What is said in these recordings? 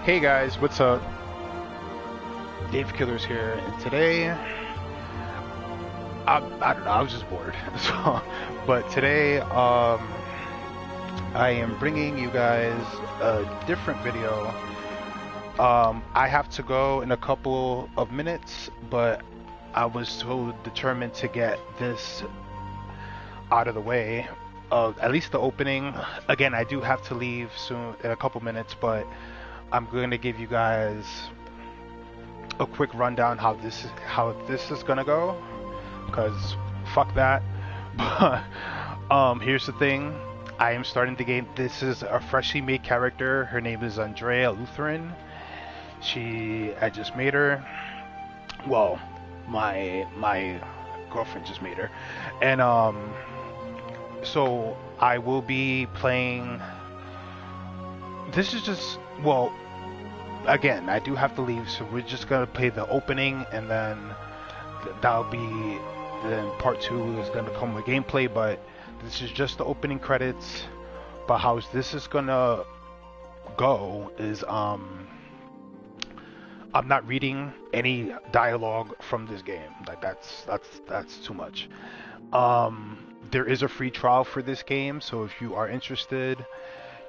Hey guys, what's up? Dave Killers here, and today, I don't know, I was just bored. So, but today, I am bringing you guys a different video. I have to go in a couple of minutes, but I was so determined to get this out of the way. At least the opening. Again, I do have to leave soon in a couple minutes, but I'm going to give you guys a quick rundown how this is gonna go, because fuck that. But here's the thing: I am starting the game. This is a freshly made character. Her name is Andrea Lutheran. I just made her. Well, my girlfriend just made her, and so I will be playing. This is just well. Again, I do have to leave, so we're just gonna play the opening, and then that'll be then part 2 is gonna come with gameplay. But this is just the opening credits. But how this is gonna go is I'm not reading any dialogue from this game. Like that's too much. There is a free trial for this game, so if you are interested,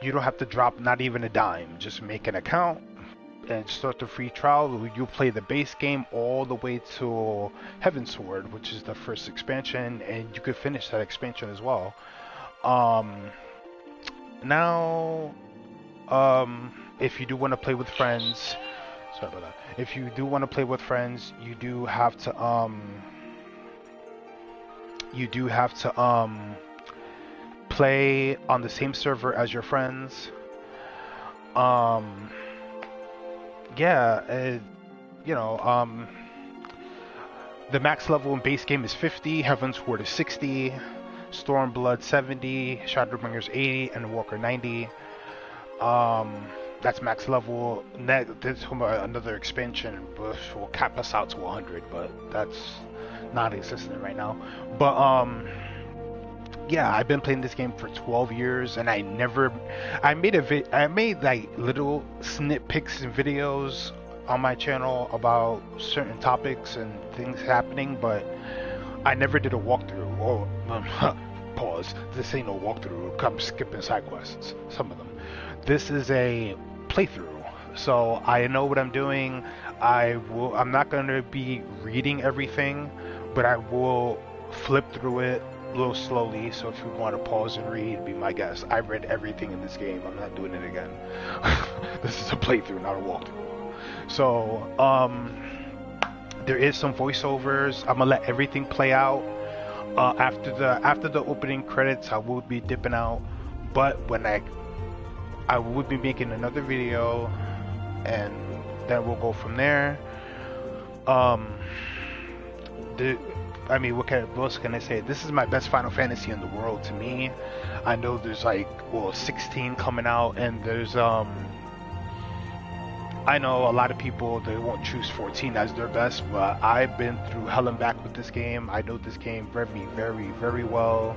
you don't have to drop not even a dime. Just make an account and start the free trial. You play the base game all the way to Heaven's Sword, which is the first expansion, and you could finish that expansion as well. Now, if you do want to play with friends, sorry about that. If you do want to play with friends, you do have to play on the same server as your friends. Yeah, the max level in base game is 50, Heaven's Sword is 60, Stormblood 70, Shadowbringers 80, and Walker 90. That's max level. There's another expansion which will cap us out to 100, but that's non-existent right now. But yeah, I've been playing this game for 12 years, and I made like little snippets and videos on my channel about certain topics and things happening, but I never did a walkthrough. Or pause. This ain't no walkthrough. I'm skipping side quests. Some of them. This is a playthrough, so I know what I'm doing. I'm not going to be reading everything, but I will flip through it a little slowly, so if you want to pause and read, be my guest. I read everything in this game. I'm not doing it again. This is a playthrough, not a walkthrough. So, there is some voiceovers. I'm gonna let everything play out. After the opening credits, I will be dipping out. But when I will be making another video, and then we'll go from there. I mean, what else can I say? This is my best Final Fantasy in the world to me. I know there's 16 coming out, and there's I know a lot of people, they won't choose 14 as their best, but I've been through hell and back with this game. I know this game very, very, very well,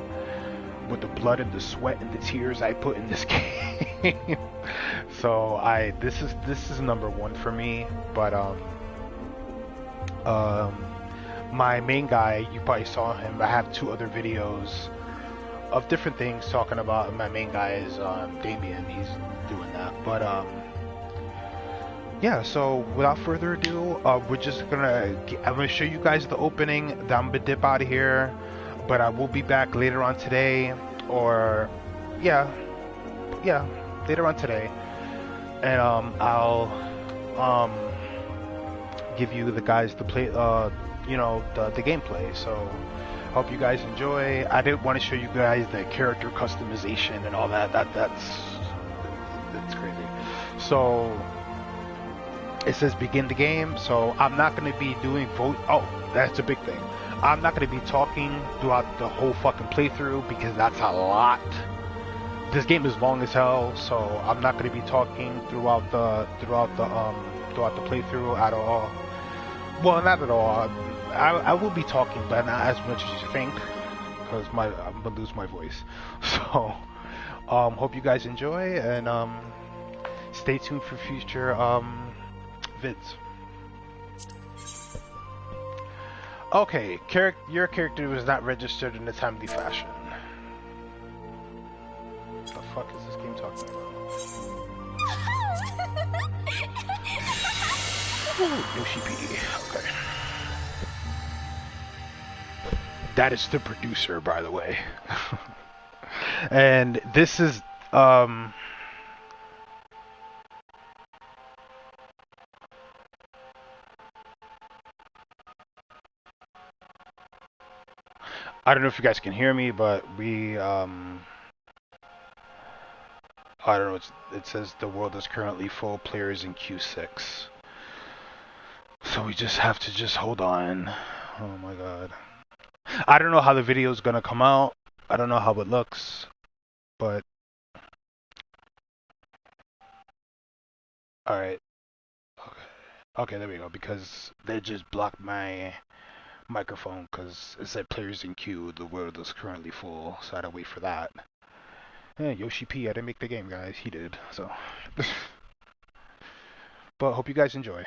with the blood and the sweat and the tears I put in this game. So this is number 1 for me. But my main guy, you probably saw him. I have 2 other videos of different things talking about. My main guy is Damien. He's doing that. But yeah. So without further ado, I'm gonna show you guys the opening. Then I'm gonna dip out of here. But I will be back later on today, or later on today, and I'll give you the guys to play. The gameplay. So hope you guys enjoy. I didn't want to show you guys the character customization and all that. That's crazy. So it says begin the game. So I'm not going to be doing vote. Oh, that's a big thing. I'm not going to be talking throughout the whole fucking playthrough, because that's a lot. This game is long as hell, so I'm not going to be talking throughout the playthrough at all. Well, not at all. I will be talking, but not as much as you think, because I'm gonna lose my voice. So, hope you guys enjoy, and Stay tuned for future vids. Okay, your character was not registered in a timely fashion. What the fuck is this game talking about? Ooh, Yoshi P. Okay. That is the producer, by the way. And this is I don't know if you guys can hear me, but we I don't know, it says the world is currently full, players in Q6. So we just have to just hold on. Oh my god. I don't know how the video is gonna come out. I don't know how it looks, but all right. Okay. Okay, there we go. Because they just blocked my microphone because it said players in queue. The world is currently full, so I had to wait for that. Yeah, Yoshi P. I didn't make the game, guys. He did. So, but hope you guys enjoy.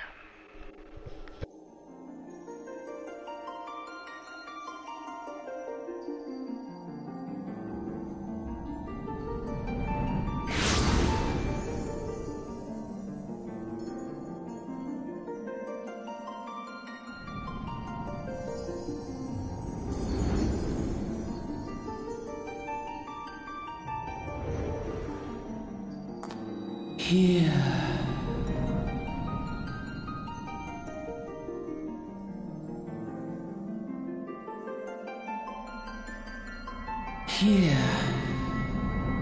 Here. Here.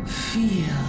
Feel.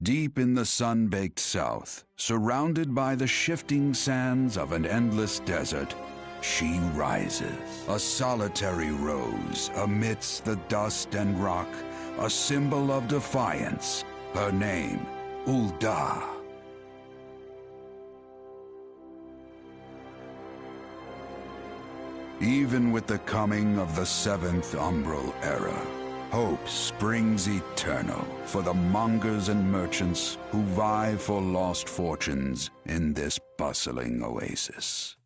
Deep in the sun-baked south, surrounded by the shifting sands of an endless desert, she rises, a solitary rose amidst the dust and rock, a symbol of defiance. Her name, Ulda. Even with the coming of the seventh umbral era, hope springs eternal for the mongers and merchants who vie for lost fortunes in this bustling oasis.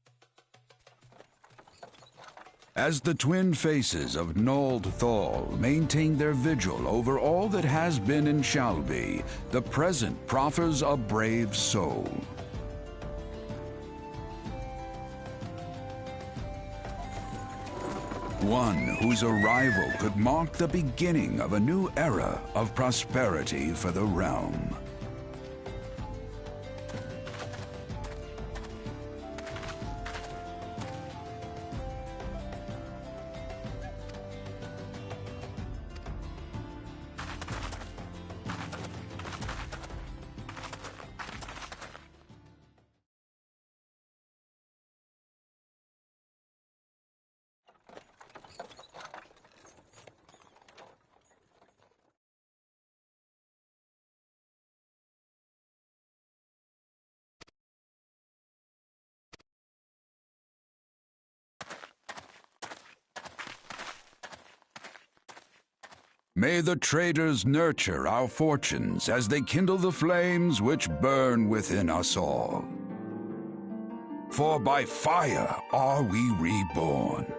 As the twin faces of Nold Thal maintain their vigil over all that has been and shall be, the present proffers a brave soul. One whose arrival could mark the beginning of a new era of prosperity for the realm. May the traders nurture our fortunes as they kindle the flames which burn within us all. For by fire are we reborn.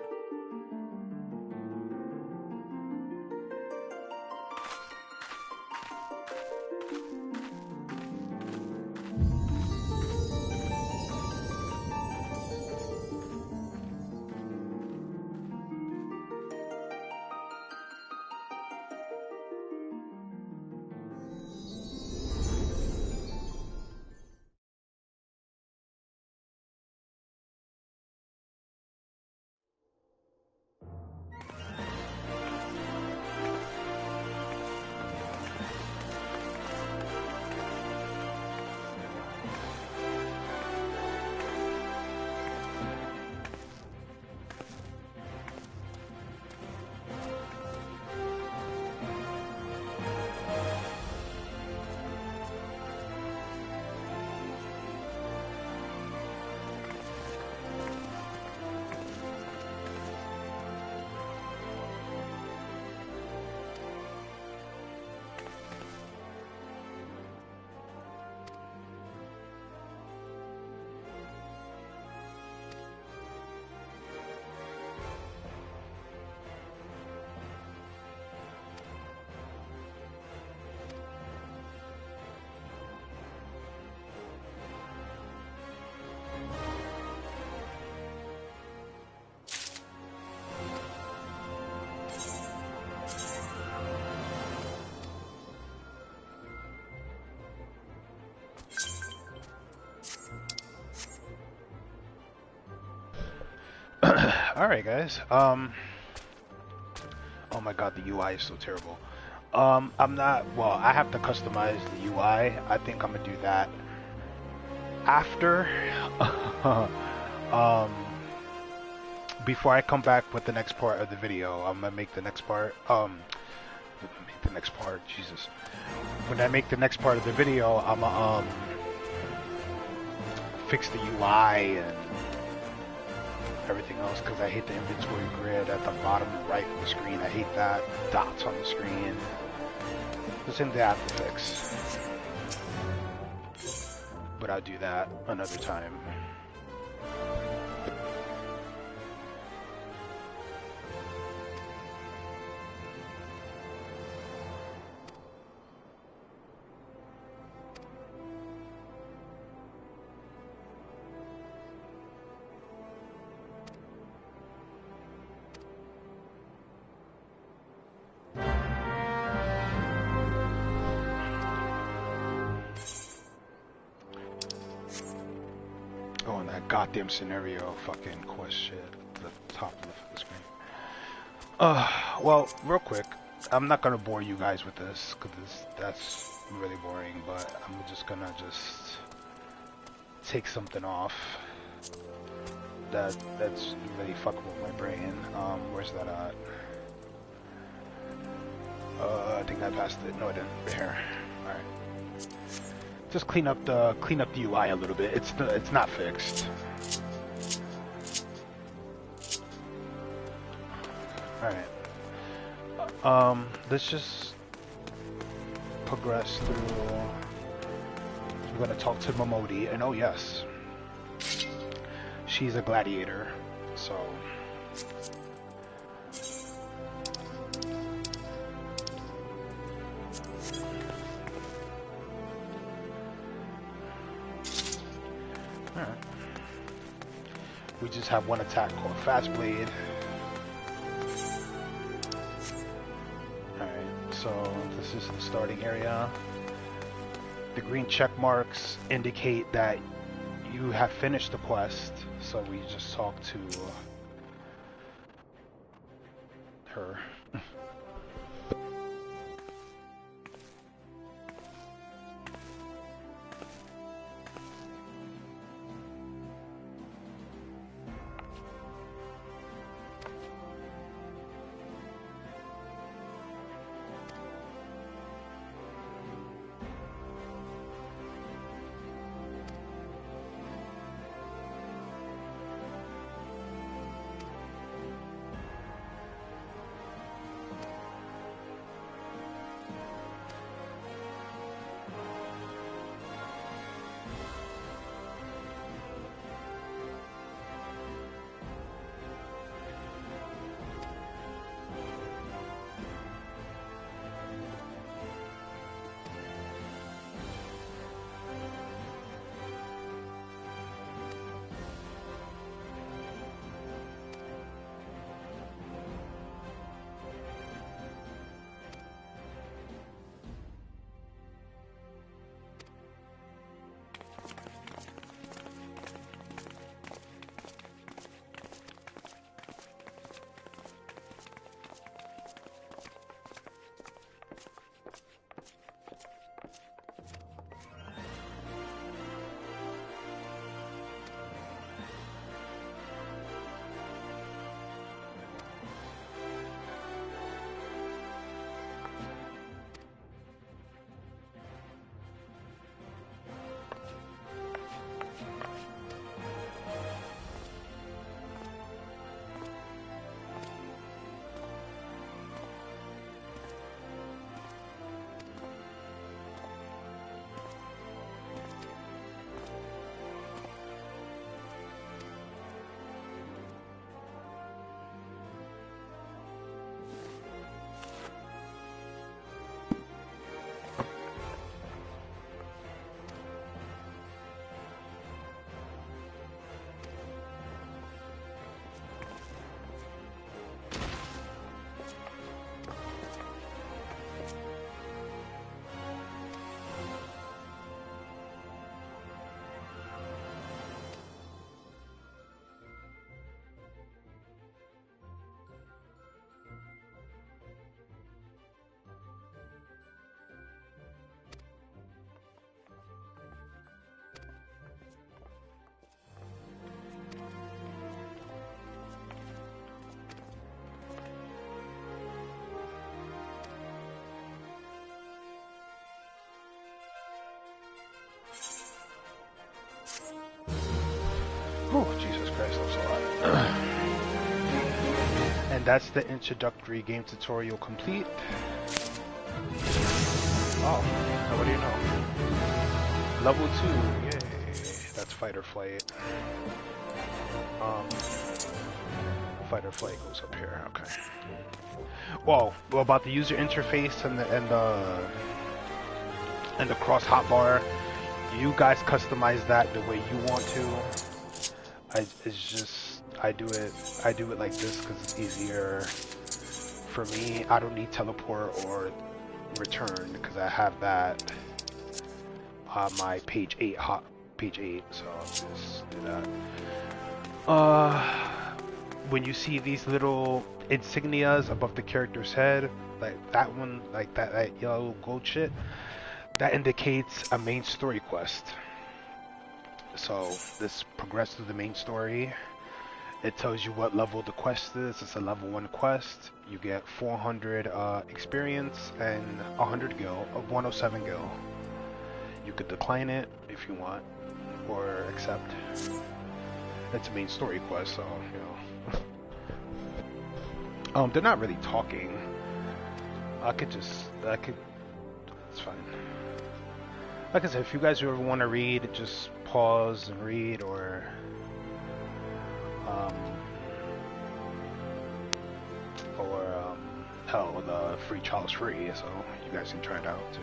Alright guys, oh my god, the UI is so terrible. I'm not, well, I have to customize the UI. I think I'm gonna do that after, before I come back with the next part of the video. I'm gonna make the next part, Jesus. When I make the next part of the video, I'm gonna, fix the UI and everything else, because I hate the inventory grid at the bottom right of the screen. I hate that. Dots on the screen. It's in the I have to fix. But I'll do that another time. Oh, and that goddamn scenario fucking quest shit. The top left of the screen. Well, real quick. I'm not gonna bore you guys with this, because that's really boring, but I'm just gonna take something off that's really fucking with my brain. Where's that at? I think I passed it. No, I didn't. Right here. All right. Just clean up the UI a little bit. It's not fixed. All right. Let's just progress through. We're gonna talk to Momodi, and oh yes, she's a gladiator, so. Alright. We just have one attack called Fast Blade. Alright, so this is the starting area. The green check marks indicate that you have finished the quest, so we just talk to her. Oh, Jesus Christ, that's a lot. And that's the introductory game tutorial complete. Oh, now what do you know? Level 2, yay. That's fight or flight. Fight or flight goes up here, okay. Well, about the user interface and the cross hotbar, you guys customize that the way you want to. I do it like this because it's easier for me. I don't need teleport or return because I have that on my page 8 so I'll just do that. When you see these little insignias above the character's head, like that one, like that yellow gold shit, that indicates a main story quest. So this progress through the main story. It tells you what level the quest is. It's a level 1 quest. You get 400 experience and 100 gil, 107 gil. You could decline it if you want, or accept. It's a main story quest, so you know. They're not really talking. It's fine. Like I said, if you guys ever want to read, just pause and read, or hell, the free trial's free, so you guys can try it out too.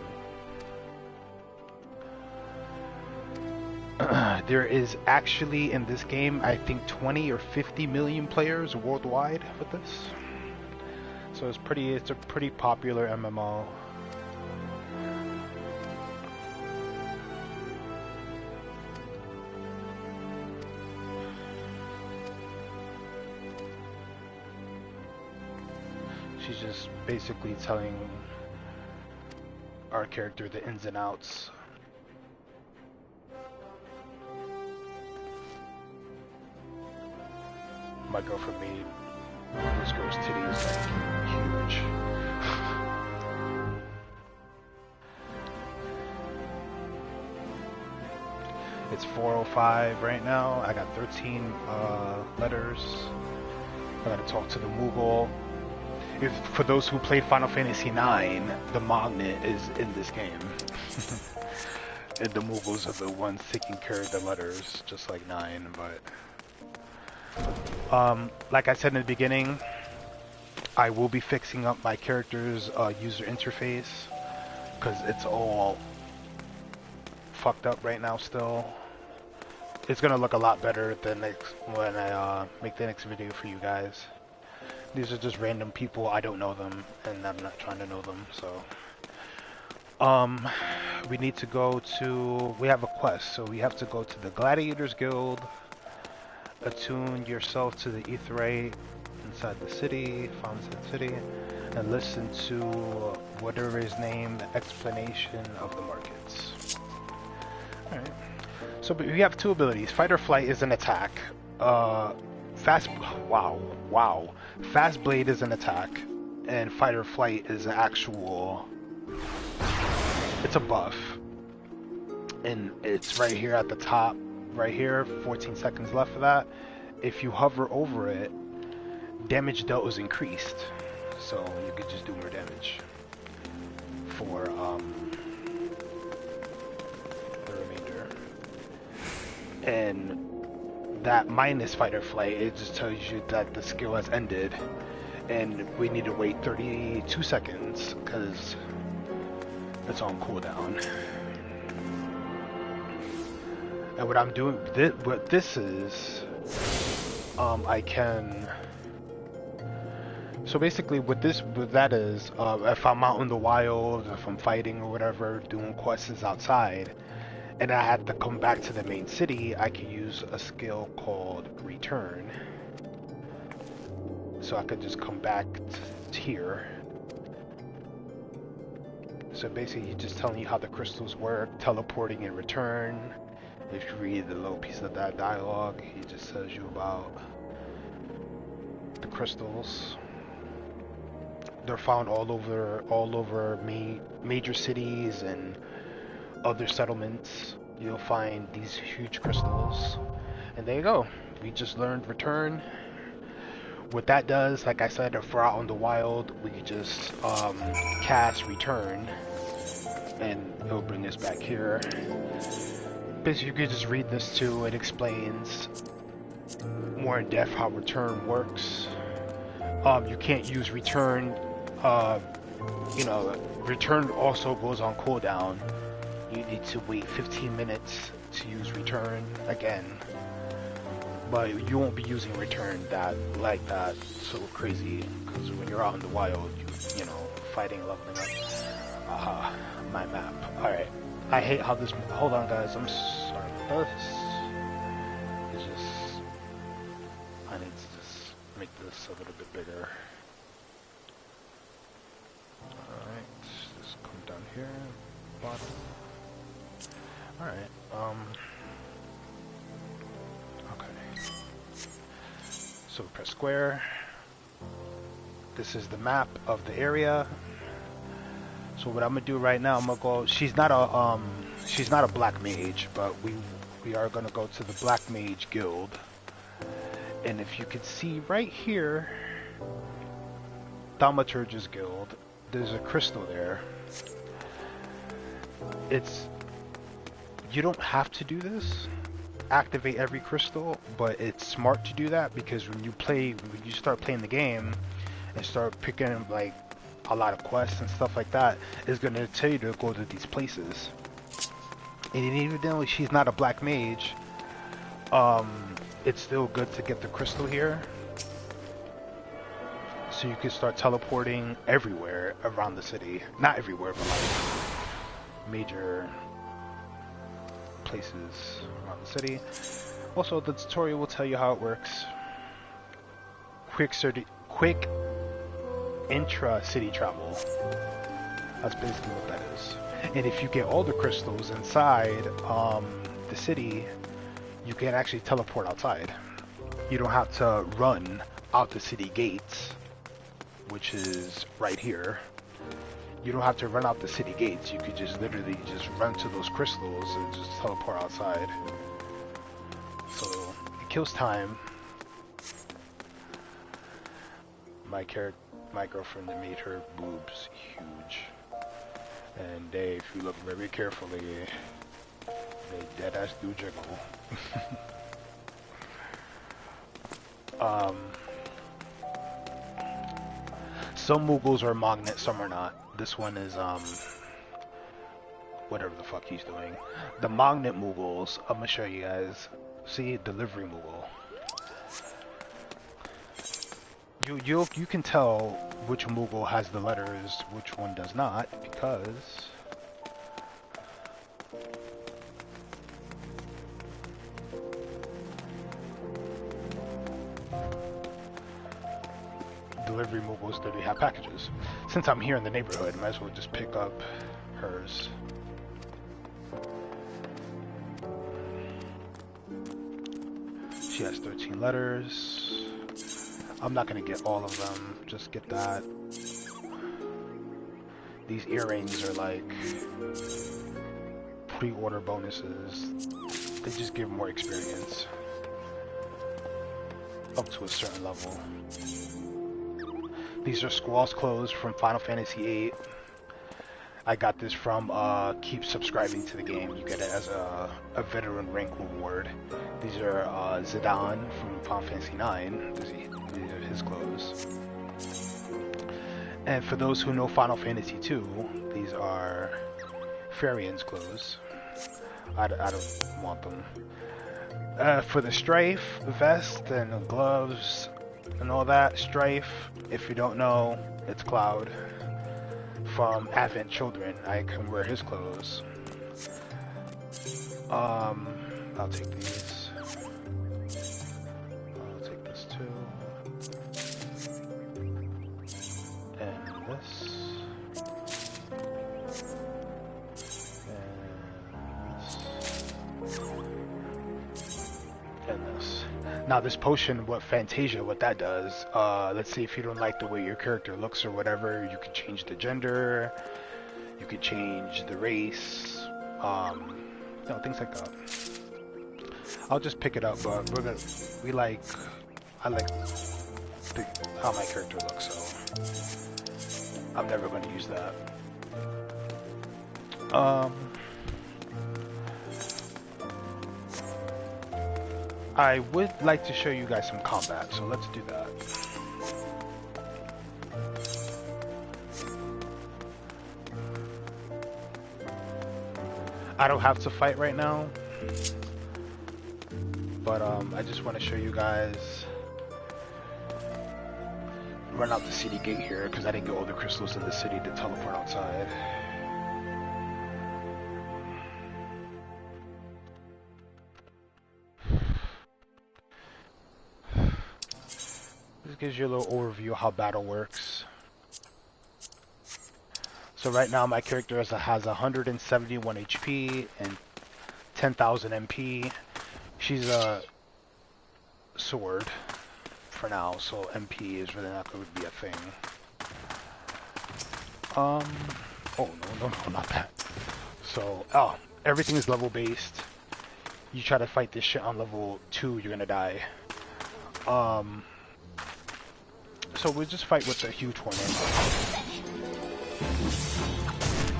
There is actually in this game, I think 20 or 50 million players worldwide with this. So it's a pretty popular MMO. She's just basically telling our character the ins and outs. My girlfriend made this girl's titties like huge. It's 4:05 right now. I got 13 letters. I gotta talk to the Moogle. For those who played Final Fantasy IX, the Magnet is in this game. And the Moogles are the ones taking care of the letters, just like 9, but... like I said in the beginning, I will be fixing up my character's user interface, because it's all fucked up right now still. It's gonna look a lot better than when I make the next video for you guys. These are just random people, I don't know them, and I'm not trying to know them, so... we need to go to... We have a quest, so we have to go to the Gladiators Guild, attune yourself to the Aetheryte inside the city, found inside the city, and listen to whatever is named Explanation of the Markets. Alright. So we have 2 abilities. Fight or Flight is an attack. Fast Blade is an attack, and Fight or Flight is an actual... It's a buff. And it's right here at the top, right here, 14 seconds left for that. If you hover over it, damage dealt is increased. So you could just do more damage for the remainder. And that minus Fight or Flight, it just tells you that the skill has ended, and we need to wait 32 seconds because it's on cooldown. And what I'm doing, what this is, I can. So basically, what that is, if I'm out in the wild, if I'm fighting or whatever, doing quests outside, and I have to come back to the main city, I can use a skill called Return. So I could just come back to here. So basically, he's just telling you how the crystals work, teleporting and return. If you read the little piece of that dialogue, he just tells you about the crystals. They're found all over major cities and other settlements. You'll find these huge crystals, and there you go. We just learned Return. What that does, like I said, if we're out in the wild, we can just cast Return, and it'll bring us back here. Basically, you can just read this too. It explains more in depth how Return works. You can't use Return. You know, Return also goes on cooldown. You need to wait 15 minutes to use Return again. But you won't be using Return like that so crazy, because when you're out in the wild, you know, fighting, leveling up. Aha, my map. Alright. I hate how this... Hold on, guys. I'm sorry about this. It's just... I need to just make this a little bit bigger. Alright. Just come down here. bottom. Alright, okay. So we press square. This is the map of the area. So what I'm gonna do right now, I'm gonna go, she's not a black mage, but we are gonna go to the Black Mage Guild. And if you can see right here, Thaumaturge's Guild, there's a crystal there. You don't have to do this, activate every crystal, but it's smart to do that because when you start playing the game and start picking like a lot of quests and stuff like that, it's going to tell you to go to these places. And even though she's not a black mage, it's still good to get the crystal here, so you can start teleporting everywhere around the city. Not everywhere, but like major places around the city. Also, the tutorial will tell you how it works. Quick intra-city travel. That's basically what that is. And if you get all the crystals inside the city, you can actually teleport outside. You don't have to run out the city gates, which is right here. You don't have to run out the city gates. You could just literally just run to those crystals and just teleport outside. So it kills time. My girlfriend made her boobs huge, and they, if you look very carefully, they deadass do jiggle. Some Moogles are magnet, some are not. This one is whatever the fuck he's doing. The magnet Moogles, I'm gonna show you guys. See, delivery Moogle. You can tell which Moogle has the letters, which one does not, because delivery Moogles literally have packages. Since I'm here in the neighborhood, might as well just pick up hers. She has 13 letters. I'm not gonna get all of them, just get that. These earrings are like pre-order bonuses. They just give more experience up to a certain level. These are Squall's clothes from Final Fantasy VIII. I got this from keep subscribing to the game. You get it as a veteran rank reward. These are Zidane from Final Fantasy IX. These are his clothes. And for those who know Final Fantasy II, these are Farian's clothes. I don't want them. For the Strife vest and gloves and all that, Strife, if you don't know, it's Cloud. From Advent Children, I can wear his clothes. I'll take these. I'll take this too. And this. And this. Now this potion, what that does, let's say if you don't like the way your character looks or whatever, you can change the gender, you can change the race, you know, things like that. I'll just pick it up, but I like how my character looks, so I'm never going to use that. I would like to show you guys some combat, so let's do that. I don't have to fight right now, but I just want to show you guys. Run out the city gate here, because I didn't get all the crystals in the city to teleport outside. This gives you a little overview of how battle works. So right now my character has 171 HP and 10,000 MP. She's a sword for now, so MP is really not going to be a thing. Oh no, not that. So, everything is level based. You try to fight this shit on level 2, you're gonna die. So we'll just fight with the huge one.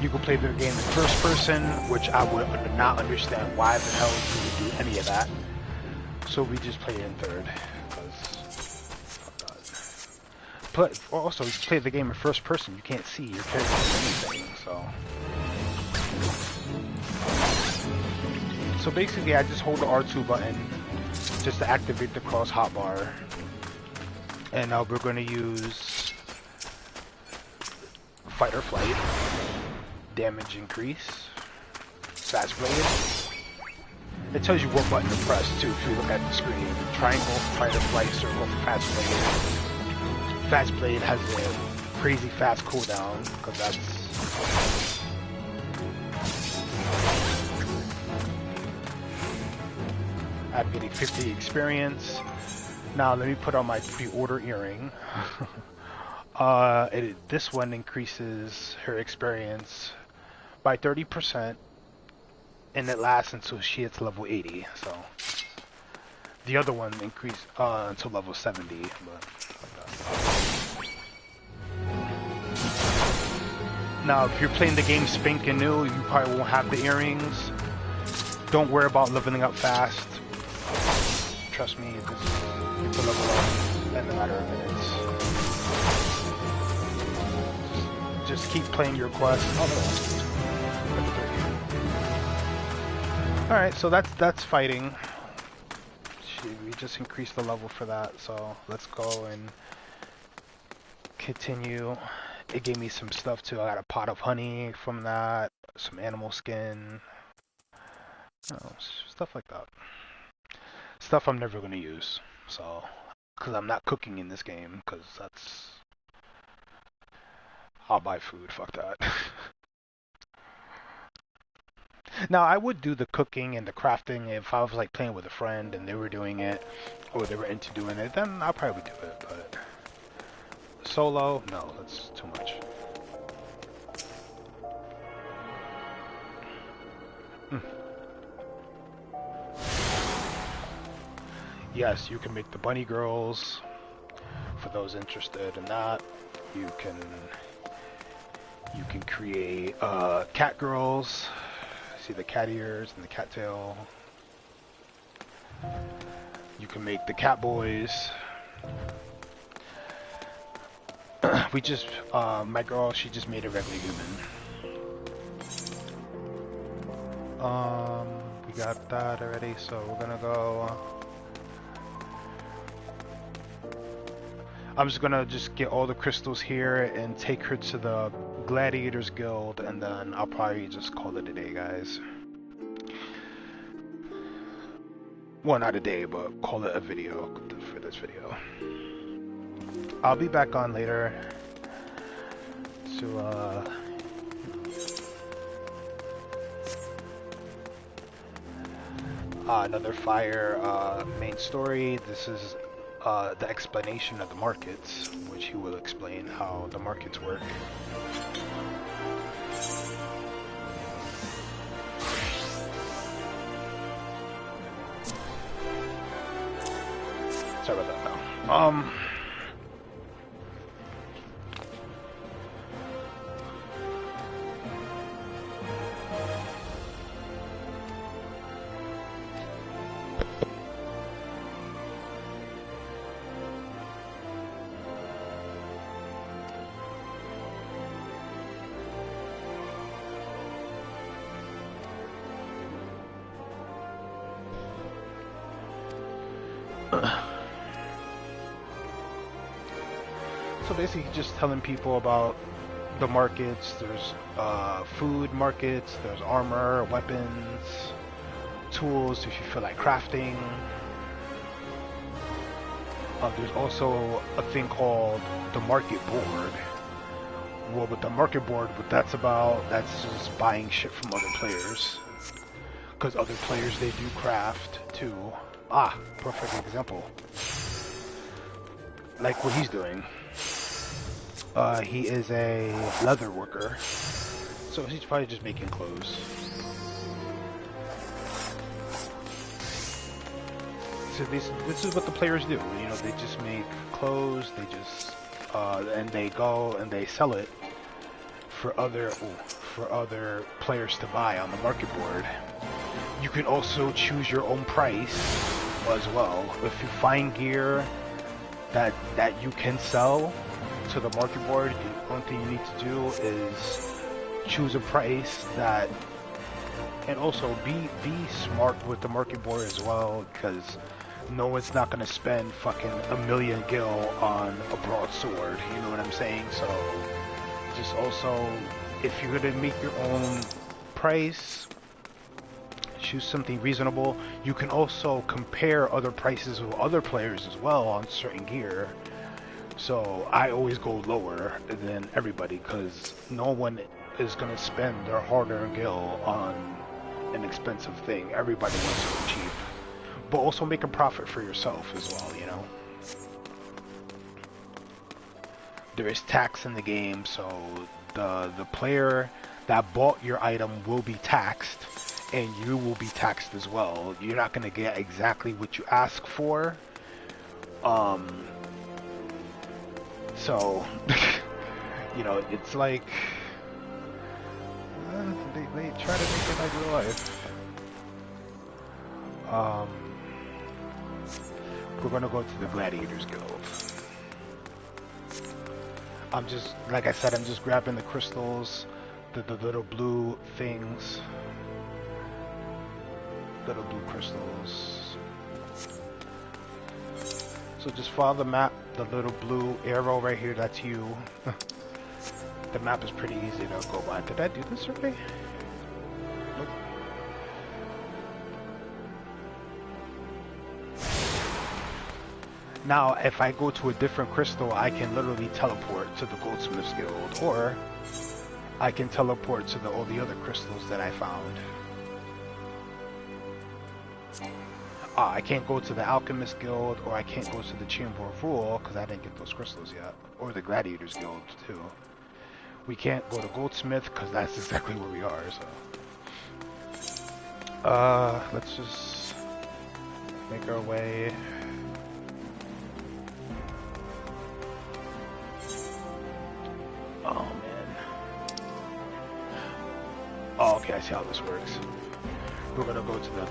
You can play the game in first person, which I would not understand why the hell you would do any of that. So we just play it in third. But also, you play the game in first person, you can't see your character or anything, so... So basically, I just hold the R2 button just to activate the cross hotbar. And now we're going to use fight or flight, damage increase, fast blade. It tells you what button to press too if you look at the screen. Triangle, fight or flight, circle for fast blade. Fast blade has a crazy fast cooldown because that's I'm getting 50 experience. Now let me put on my pre-order earring. This one increases her experience by 30%, and it lasts until she hits level 80. So the other one increased until level 70. But now, if you're playing the game spanking new, you probably won't have the earrings. Don't worry about leveling up fast. Trust me, you can level up in a matter of minutes. Just keep playing your quest. Alright, so that's fighting. We just increased the level for that, so let's go and continue. It gave me some stuff too. I got a pot of honey from that, some animal skin, stuff like that. Stuff I'm never going to use, so, because I'm not cooking in this game, because that's, I'll buy food, fuck that. Now, I would do the cooking and the crafting if I was like playing with a friend and they were doing it, or they were into doing it, then I'll probably do it, but solo, no, that's too much. Yes, you can make the bunny girls. For those interested in that, you can create cat girls. See the cat ears and the cat tail. You can make the cat boys. We just my girl, she just made a regular human. We got that already, so we're gonna go. I'm just gonna get all the crystals here and take her to the Gladiators Guild, and then I'll probably just call it a day, guys. Well, not a day, but call it a video for this video. I'll be back on later to another fire main story. This is the explanation of the markets, which he will explain how the markets work. Sorry about that now. So basically just telling people about the markets. There's food markets, there's armor, weapons, tools if you feel like crafting. There's also a thing called the market board, Well, with the market board, what that's about, that's just buying shit from other players. Because other players, they do craft too. Ah, perfect example. Like what he's doing. He is a leather worker. So he's probably just making clothes. So this is what the players do. You know, they just make clothes, they just, and they go and they sell it for other players to buy on the market board. You can also choose your own price as well. If you find gear that you can sell to the market board, the only thing you need to do is choose a price that, and also be smart with the market board as well, because no one's not gonna spend fucking 1,000,000 gil on a broadsword, you know what I'm saying? So just also, if you're gonna make your own price, choose something reasonable. You can also compare other prices with other players as well on certain gear. So I always go lower than everybody, because no one is gonna spend their hard-earned gil on an expensive thing. Everybody wants to go cheap. But also make a profit for yourself as well, you know? There is tax in the game, so the player that bought your item will be taxed, and you will be taxed as well. You're not going to get exactly what you ask for. So, you know, it's like, they try to make it like real life. We're gonna go to the Gladiators Guild. I'm just, like I said, I'm just grabbing the crystals, the little blue things. Little blue crystals. So just follow the map, the little blue arrow right here, that's you. The map is pretty easy to go by. Did I do this already? Nope. Now, if I go to a different crystal, I can literally teleport to the Goldsmith's Guild, or I can teleport to all the other crystals that I found. I can't go to the Alchemist Guild, or I can't go to the Chamber of Rule, because I didn't get those crystals yet, or the Gladiators Guild, too. We can't go to Goldsmith, because that's exactly where we are, so... let's just make our way... Oh, man. Oh, okay, I see how this works. We're gonna go to the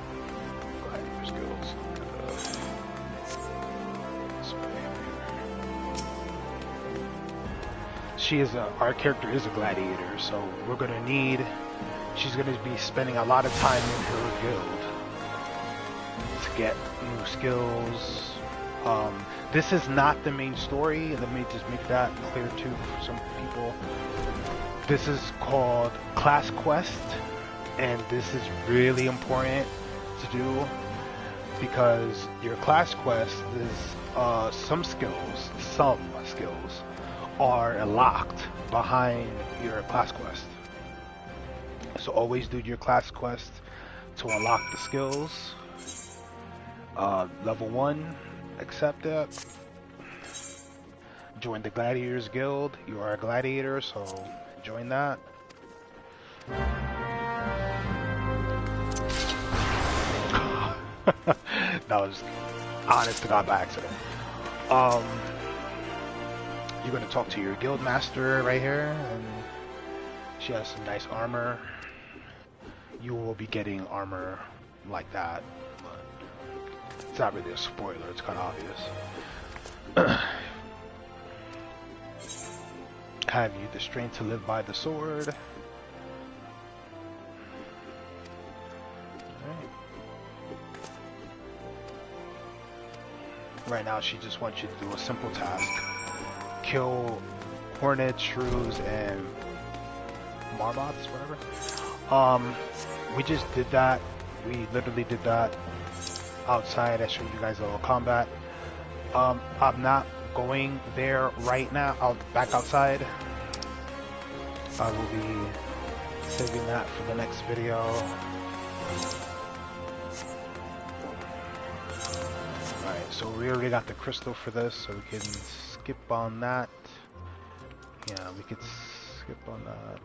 Gladiators Guilds. This way. She is our character is a gladiator, so we're gonna need, she's gonna be spending a lot of time in her guild to get new skills. This is not the main story. Let me just make that clear too for some people. This is called Class Quest, and this is really important to do because your class quest is some skills are locked behind your class quest. So always do your class quest to unlock the skills. Level 1. Accept it. Join the Gladiators Guild. You are a gladiator, so join that. That was honest to God by accident. You're gonna talk to your guild master right here, and she has some nice armor. You will be getting armor like that. It's not really a spoiler, it's kind of obvious. Have you the strength to live by the sword? Right now she just wants you to do a simple task. Kill hornets, shrews, and marmots, whatever. We just did that. We literally did that outside. I showed you guys a little combat. I'm not going there right now. I'll back outside. I will be saving that for the next video. Alright, so we already got the crystal for this, so we can skip on that. Yeah, we could skip on that.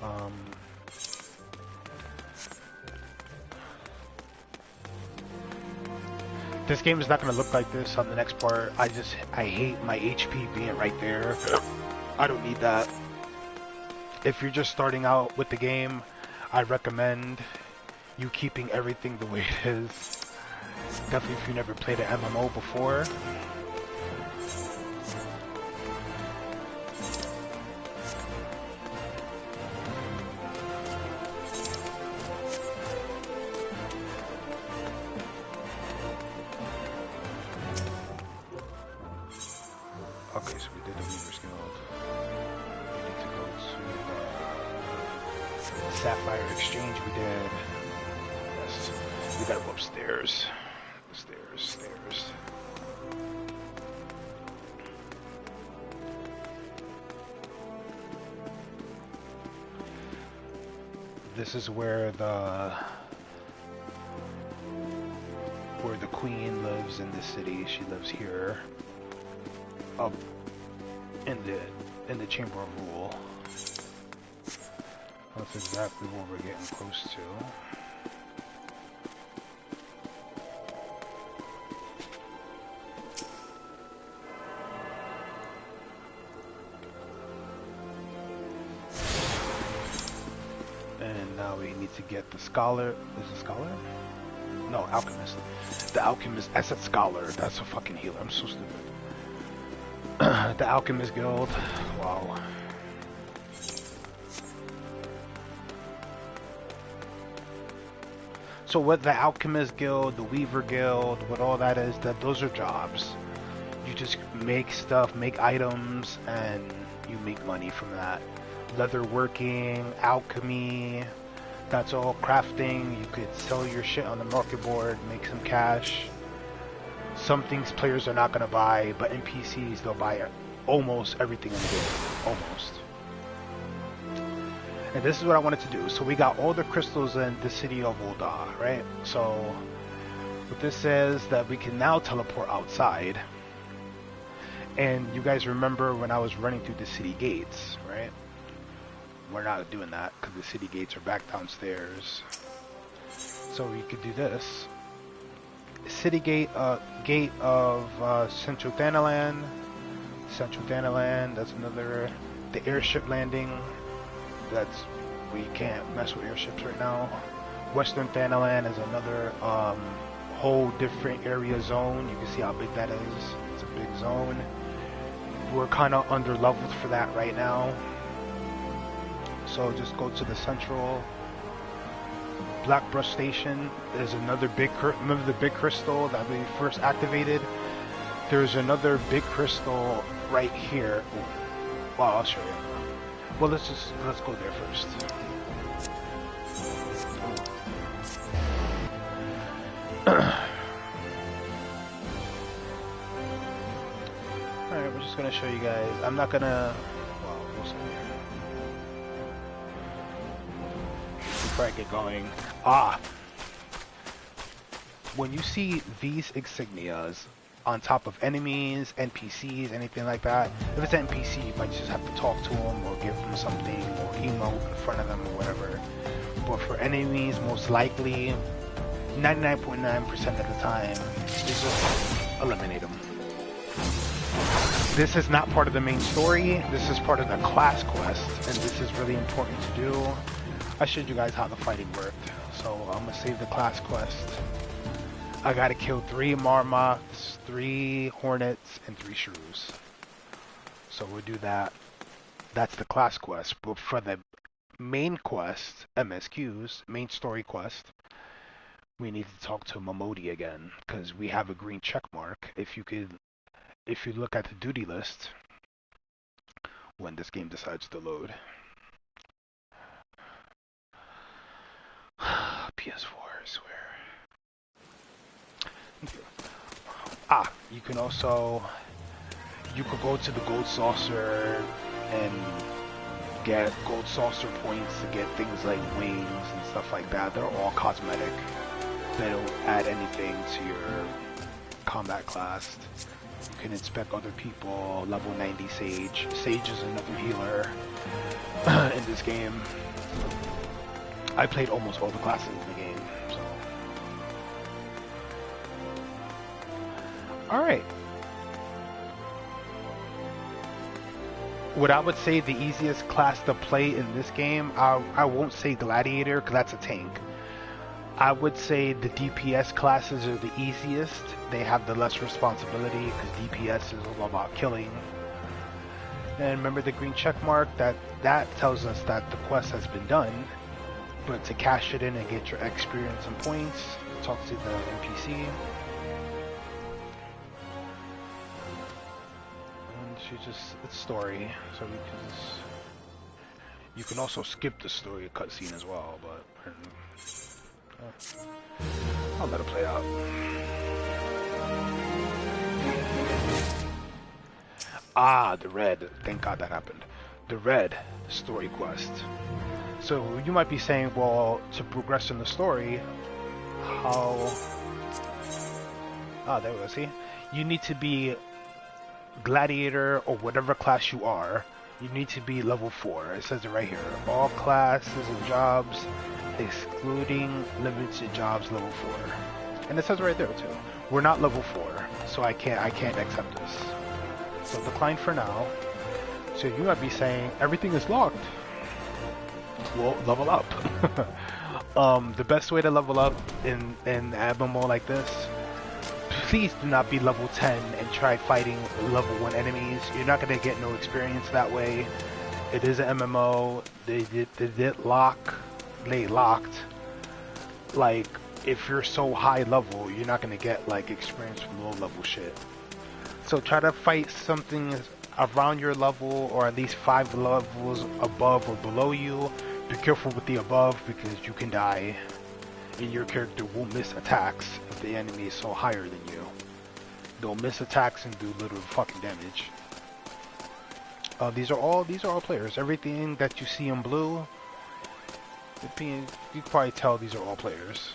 Alright. This game is not going to look like this on the next part. I hate my HP being right there. I don't need that. If you're just starting out with the game, I recommend you keeping everything the way it is. Definitely if you never played an MMO before. Okay, so we did the Weaver's Guild. We need to go to the Sapphire Exchange. We did. Yes, we gotta go upstairs. Stairs. This is where the queen lives in the city. She lives here. Up in the Chamber of Rule. That's exactly what we're getting close to. And now we need to get the scholar. Is it scholar? No, alchemist. The alchemist. I said scholar. That's a fucking healer. I'm so stupid. The Alchemist Guild. Wow. So what the Alchemist Guild, the Weaver Guild, what all that is, those are jobs. You just make stuff, make items, and you make money from that. Leatherworking, alchemy, that's all crafting. You could sell your shit on the market board, make some cash. Some things players are not going to buy, but NPCs, they'll buy almost everything in the game. Almost. And this is what I wanted to do. So we got all the crystals in the city of Ul'dah, right? So what this says that we can now teleport outside. And you guys remember when I was running through the city gates, right? We're not doing that because the city gates are back downstairs. So we could do this. City gate, gate of Central Thanalan. Central Thanalan, that's another. The airship landing, that's, we can't mess with airships right now. Western Thanalan is another whole different area zone. You can see how big that is. It's a big zone. We're kind of under leveled for that right now. So just go to the central. Blackbrush Station. There's another big, remember the big crystal that we first activated? There's another big crystal right here. Well, I'll show you. Well, let's go there first. Alright, we're just gonna show you guys. I'm not gonna, well, we'll see. Before I get going. When you see these insignias on top of enemies, NPCs, anything like that, if it's an NPC, you might just have to talk to them or give them something or emote in front of them or whatever. But for enemies, most likely, 99.9% of the time, is just eliminate them. This is not part of the main story. This is part of the class quest, and this is really important to do. I showed you guys how the fighting worked, so I'm gonna save the class quest. I gotta kill 3 Marmots, 3 Hornets, and 3 Shrews. So we'll do that. That's the class quest. But for the main quest, MSQs, main story quest, we need to talk to Momodi again, because we have a green check mark. If you look at the duty list, when this game decides to load. PS4, I swear. You can also you could go to the gold saucer and get gold saucer points to get things like wings and stuff like that. They're all cosmetic. They don't add anything to your combat class. You can inspect other people. Level 90 Sage. Sage is another healer in this game. I played almost all the classes in the game, so. Alright. What I would say the easiest class to play in this game, I won't say Gladiator because that's a tank. I would say the DPS classes are the easiest. They have the less responsibility because DPS is all about killing. And remember the green check mark, that tells us that the quest has been done. But to cash it in and get your experience and points, talk to the NPC. It's story, so you can also skip the story cutscene as well, but I'll let it play out. Ah, the red. Thank God that happened. The red story quest. So you might be saying, well, to progress in the story, how? Ah, there we go. See, you need to be Gladiator or whatever class you are. You need to be level 4. It says it right here. All classes and jobs, excluding limited jobs, level 4. And it says right there too. We're not level 4, so I can't accept this. So decline for now. So you might be saying everything is locked. Well, level up. The best way to level up in an MMO like this, please do not be level 10 and try fighting level 1 enemies. You're not going to get no experience that way. It is an MMO. They locked. Like, if you're so high level, you're not going to get like experience from low level shit. So try to fight something around your level or at least 5 levels above or below you. Be careful with the above because you can die. And your character will miss attacks if the enemy is so higher than you. They'll miss attacks and do little fucking damage. These are all players. Everything that you see in blue, you can probably tell these are all players.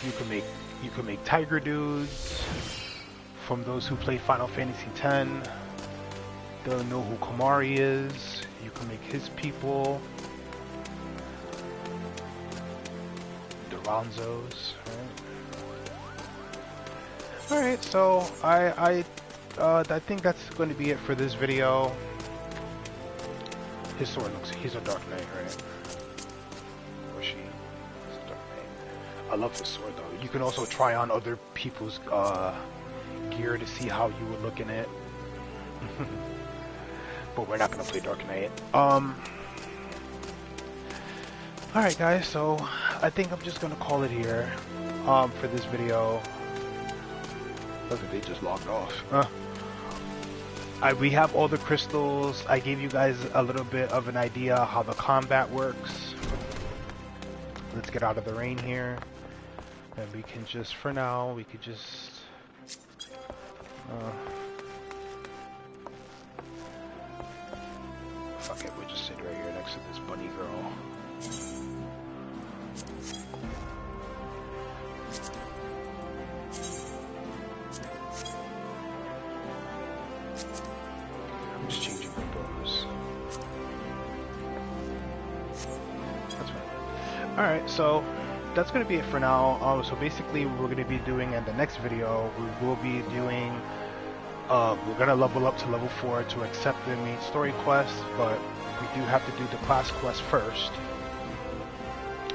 You can make tiger dudes from those who played Final Fantasy X. They'll know who Komari is. You can make his people. Ronzos, right? Alright, so I think that's going to be it for this video. His sword he's a Dark Knight, right? Or she? He's a Dark Knight. I love his sword though. You can also try on other people's gear to see how you would look in it. But we're not going to play Dark Knight. Alright guys, so I think I'm just gonna call it here for this video. Look at they just logged off. We have all the crystals. I gave you guys a little bit of an idea how the combat works. Let's get out of the rain here. And we can just, for now, we could just fuck it, we'll just sit right here next to this bunny girl. I'm just changing my bows. That's fine. Alright, so that's going to be it for now. So basically what we're going to be doing in the next video, we will be doing we're going to level up to level 4 to accept the main story quest, but we do have to do the class quest first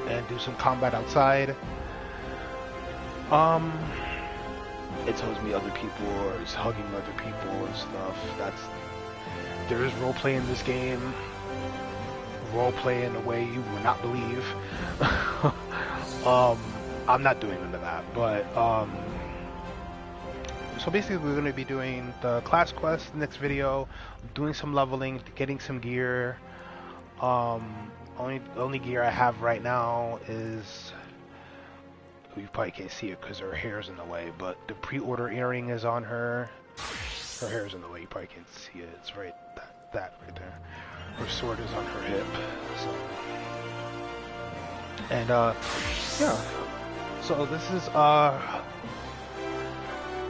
and do some combat outside. It tells me other people or is hugging other people and stuff. There is roleplay in this game. Roleplay in a way you would not believe. I'm not doing none of that, but so basically we're going to be doing the class quest next video, doing some leveling, getting some gear. Only gear I have right now is You probably can't see it because her hair's in the way, but the pre-order earring is on her. Her hair's in the way, you probably can't see it. It's right, that right there. Her sword is on her hip. So. And, yeah. So this is,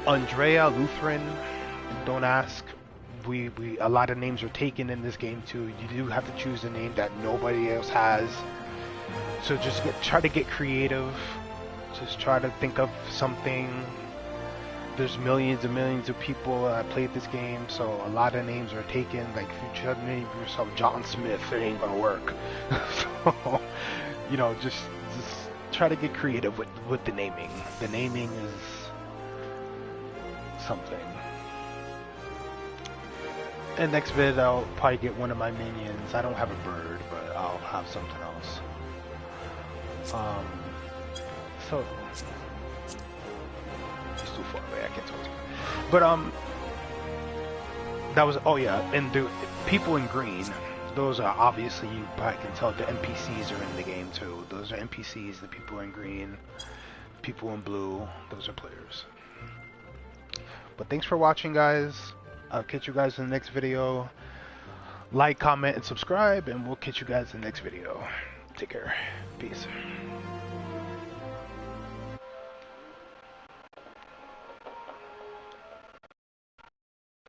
Andrea Lutheran. Don't ask. A lot of names are taken in this game too. You do have to choose a name that nobody else has. So just try to get creative. Just try to think of something. There's millions and millions of people that played this game, so a lot of names are taken. Like if you try to name yourself John Smith, it ain't gonna work. So, you know, just try to get creative with the naming. The naming is something. And next vid, I'll probably get one of my minions. I don't have a bird, but I'll have something else. So it's too far away. I can't talk to you. But that was, oh yeah, and the people in green. Those are obviously, you probably can tell, the NPCs are in the game too. Those are NPCs. The people in green, people in blue. Those are players. But thanks for watching, guys. I'll catch you guys in the next video. Like, comment, and subscribe, and we'll catch you guys in the next video. Take care. Peace.